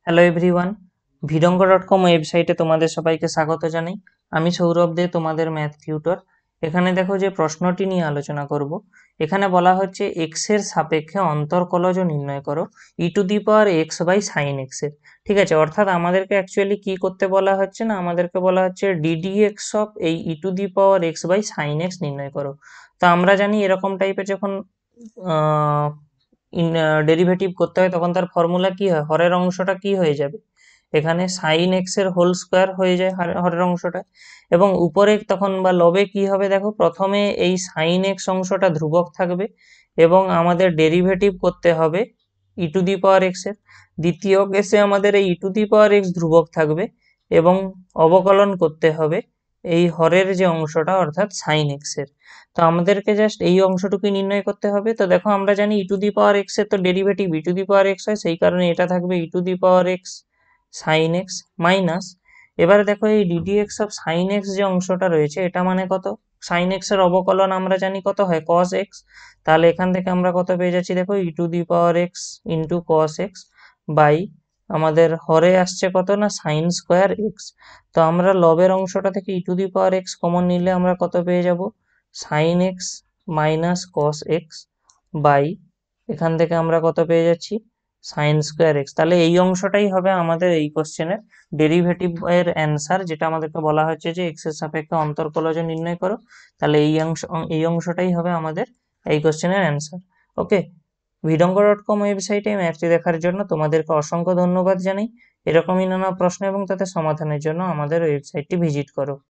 Hello everyone, ভিডঙ্গ.com ওয়েবসাইটে তোমাদের সবাইকে স্বাগত জানাই। আমি সৌরভ দে, তোমাদের ম্যাথ টিউটর। এখানে দেখো যে প্রশ্নটি নিয়ে আলোচনা করব। এখানে বলা হচ্ছে এক্স এর সাপেক্ষে অন্তরকলজ নির্ণয় করো e⁻x বাই সাইন এক্স এর। ঠিক আছে, অর্থাৎ আমাদেরকে অ্যাকচুয়ালি কি করতে বলা হচ্ছে না, আমাদেরকে বলা হচ্ছে ddx অফ এই e⁻x বাই সাইন এক্স নির্ণয় করো। তো আমরা জানি এরকম টাইপের যখন ডেরিভেটিভ করতে হয় তখন তার ফর্মুলা কি হয়, হরের অংশটা কি হয়ে যাবে, এখানে সাইন এক্স এর হোল স্কোয়ার হয়ে যায় হরের অংশটা, এবং উপরে তখন বা লবে কি হবে দেখো, প্রথমে এই সাইন এক্স অংশটা ধ্রুবক থাকবে এবং আমাদের ডেরিভেটিভ করতে হবে e⁻x এর। দ্বিতীয় কেসে আমাদের এই e⁻x ধ্রুবক থাকবে এবং অবকলন করতে হবে এই হরের যে অংশটা অর্থাৎ সাইন এক্স এর। তো আমাদেরকে জাস্ট এই অংশটুকু নির্ণয় করতে হবে। তো দেখো আমরা জানি e⁻x এর তো ডেরিভেটিভ e⁻x হয়, সেই কারণে এটা থাকবে e⁻x সাইন এক্স মাইনাস, এবারে দেখো এই ddx অফ সাইন এক্স যে অংশটা রয়েছে এটা মানে কত, সাইন এক্স এর অবকলন আমরা জানি কত হয় cos x, তাহলে এখান থেকে আমরা কত পেয়ে যাচ্ছি দেখো e⁻x into cos x by আমাদের হরে আসছে কত না সাইন স্কোয়ার এক্স। তো আমরা লবের অংশটা থেকে e⁻x কমন নিলে আমরা কত পেয়ে যাব, sine x minus cos x by এখান থেকে আমরা কত পেয়ে যাচ্ছি সাইন স্কোয়ার এক্স। তাহলে এই অংশটাই হবে আমাদের এই কোশ্চেনের ডেরিভেটিভ এর অ্যান্সার, যেটা আমাদেরকে বলা হচ্ছে যে এক্স এর সাপেক্ষে অন্তরকলজ নির্ণয় করো। তাহলে এই অংশটাই হবে আমাদের এই কোশ্চেনের অ্যান্সার। ওকে, ভিডঙ্গ.com ওয়েবসাইটে ম্যাথটি দেখার জন্য তোমাদেরকে অসংখ্য ধন্যবাদ জানাই। এরকমই নানা প্রশ্ন এবং তাদের সমাধানের জন্য আমাদের ওয়েবসাইটটি ভিজিট করো।